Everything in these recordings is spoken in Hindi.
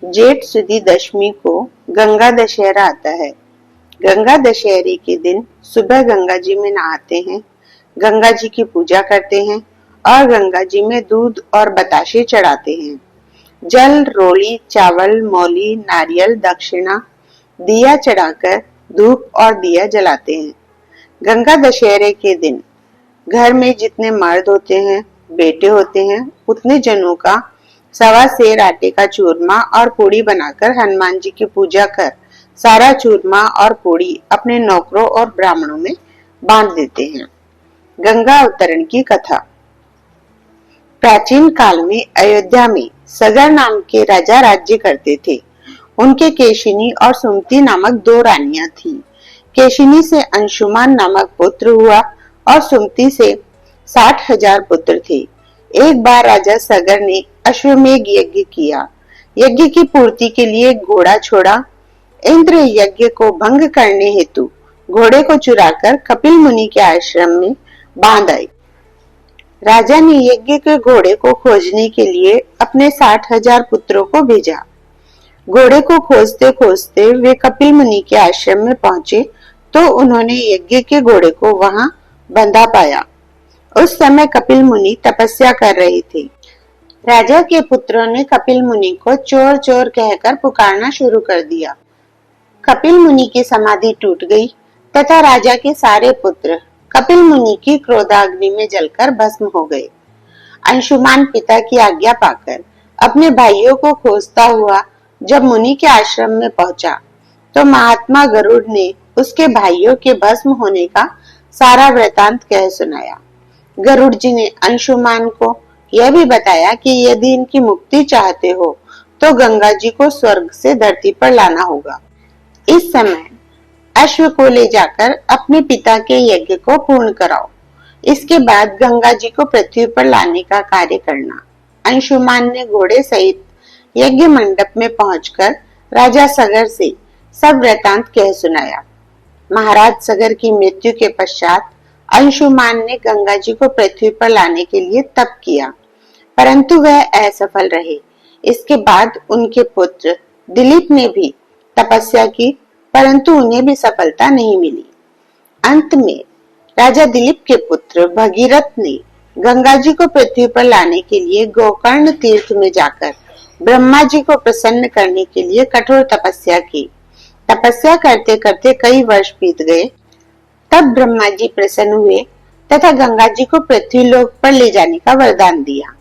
जेठ सुदी दशमी को गंगा दशहरा आता है। गंगा दशहरे के दिन सुबह गंगा जी में नहाते हैं, गंगा जी की पूजा करते हैं और गंगा जी में दूध और बताशे चढ़ाते हैं। जल, रोली, चावल, मौली, नारियल, दक्षिणा, दिया चढ़ाकर धूप और दिया जलाते हैं। गंगा दशहरे के दिन घर में जितने मर्द होते हैं, बेटे होते हैं, उतने जनों का सवा सेर आटे का चूरमा और पूड़ी बनाकर हनुमान जी की पूजा कर सारा चूरमा और पूड़ी अपने नौकरों और ब्राह्मणों में बांट देते हैं। गंगा अवतरण की कथा। प्राचीन काल में अयोध्या में सगर नाम के राजा राज्य करते थे। उनके केशिनी और सुमति नामक दो रानियां थीं। केशिनी से अंशुमान नामक पुत्र हुआ और सुमति से 60,000 पुत्र थे। एक बार राजा सगर ने अश्वमेघ यज्ञ किया। यज्ञ की पूर्ति के लिए घोड़ा छोड़ा। इंद्र यज्ञ को भंग करने हेतु घोड़े को चुराकर कपिल मुनि के आश्रम में बांध आए। राजा ने यज्ञ के घोड़े को खोजने के लिए अपने 60,000 पुत्रों को भेजा। घोड़े को खोजते खोजते वे कपिल मुनि के आश्रम में पहुंचे तो उन्होंने यज्ञ के घोड़े को वहां बंधा पाया। उस समय कपिल मुनि तपस्या कर रहे थे। राजा के पुत्रों ने कपिल मुनि को चोर चोर कहकर पुकारना शुरू कर दिया। कपिल मुनि की समाधि टूट गई तथा राजा के सारे पुत्र कपिल मुनि की क्रोधाग्नि में जलकर भस्म हो गए। अंशुमान पिता की आज्ञा पाकर अपने भाइयों को खोजता हुआ जब मुनि के आश्रम में पहुंचा तो महात्मा गरुड़ ने उसके भाइयों के भस्म होने का सारा वृतांत कह सुनाया। गरुड़ जी ने अंशुमान को यह भी बताया कि यदि इनकी मुक्ति चाहते हो तो गंगा जी को स्वर्ग से धरती पर लाना होगा। इस समय अश्व को ले जाकर अपने पिता के यज्ञ को पूर्ण कराओ। इसके बाद गंगा जी को पृथ्वी पर लाने का कार्य करना। अंशुमान ने घोड़े सहित यज्ञ मंडप में पहुंचकर राजा सगर से सब वृतांत कह सुनाया। महाराज सगर की मृत्यु के पश्चात अंशुमान ने गंगा जी को पृथ्वी पर लाने के लिए तप किया, परंतु वह असफल रहे। इसके बाद उनके पुत्र दिलीप ने भी तपस्या की, परंतु उन्हें भी सफलता नहीं मिली। अंत में राजा दिलीप के पुत्र भगीरथ ने गंगा जी को पृथ्वी पर लाने के लिए गोकर्ण तीर्थ में जाकर ब्रह्मा जी को प्रसन्न करने के लिए कठोर तपस्या की। तपस्या करते करते कई वर्ष बीत गए। तब ब्रह्मा जी प्रसन्न हुए तथा गंगा जी को पृथ्वी लोक पर ले जाने का वरदान दिया।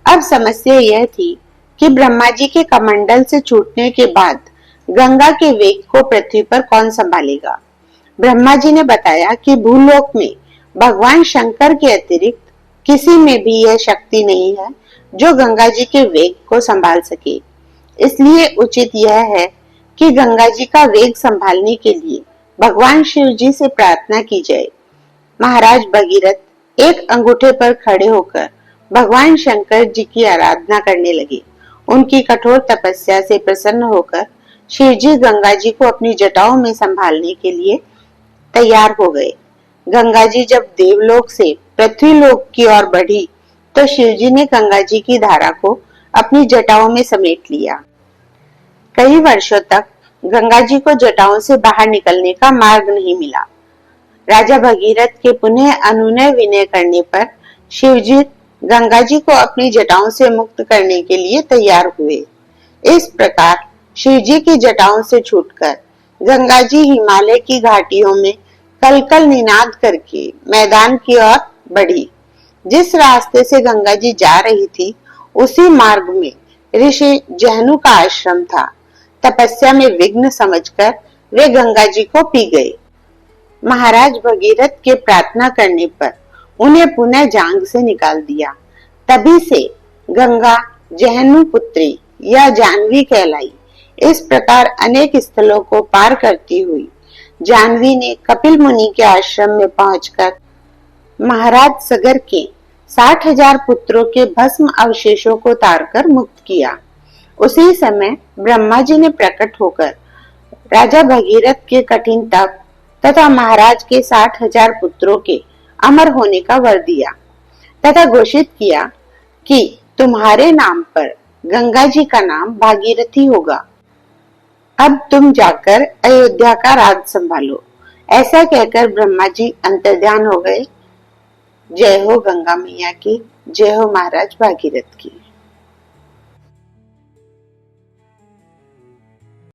अब समस्या यह थी कि ब्रह्मा जी के कमंडल से छूटने के बाद गंगा के वेग को पृथ्वी पर कौन संभालेगा। ब्रह्मा जी ने बताया कि भूलोक में भगवान शंकर के अतिरिक्त किसी में भी यह शक्ति नहीं है जो गंगा जी के वेग को संभाल सके। इसलिए उचित यह है कि गंगा जी का वेग संभालने के लिए भगवान शिव जी से प्रार्थना की जाए। महाराज भगीरथ एक अंगूठे पर खड़े होकर भगवान शंकर जी की आराधना करने लगे। उनकी कठोर तपस्या से प्रसन्न होकर शिव जी गंगा जी को अपनी जटाओं में संभालने के लिए तैयार हो गए। गंगा जी जब देवलोक से पृथ्वी लोक की ओर बढ़ी तो शिव जी ने गंगा जी की धारा को अपनी जटाओं में समेट लिया। कई वर्षों तक गंगा जी को जटाओं से बाहर निकलने का मार्ग नहीं मिला। राजा भगीरथ के पुनः अनुनय विनय करने पर शिव जी गंगा जी को अपनी जटाओं से मुक्त करने के लिए तैयार हुए। इस प्रकार शिव जी की जटाओं से छूटकर गंगा जी हिमालय की घाटियों में कलकल निनाद करके मैदान की ओर बढ़ी। जिस रास्ते से गंगा जी जा रही थी उसी मार्ग में ऋषि जहनु का आश्रम था। तपस्या में विघ्न समझकर वे गंगा जी को पी गए। महाराज भगीरथ के प्रार्थना करने पर उन्हें पुनः जांग से निकाल दिया। तभी से गंगा जहनु पुत्री या जानवी कहलाई। इस प्रकार अनेक स्थलों को पार करती हुई जानवी ने कपिल मुनि के आश्रम में पहुंचकर महाराज सगर के 60,000 पुत्रों के भस्म अवशेषों को तारकर मुक्त किया। उसी समय ब्रह्मा जी ने प्रकट होकर राजा भगीरथ के कठिन तप तथा महाराज के 60,000 पुत्रों के अमर होने का वर दिया तथा घोषित किया कि तुम्हारे नाम पर गंगा जी का नाम भागीरथी होगा। अब तुम जाकर अयोध्या का राज संभालो। ऐसा कहकर ब्रह्मा जी अंतर्ध्यान हो गए। जय हो गंगा मैया की, जय हो महाराज भागीरथ की।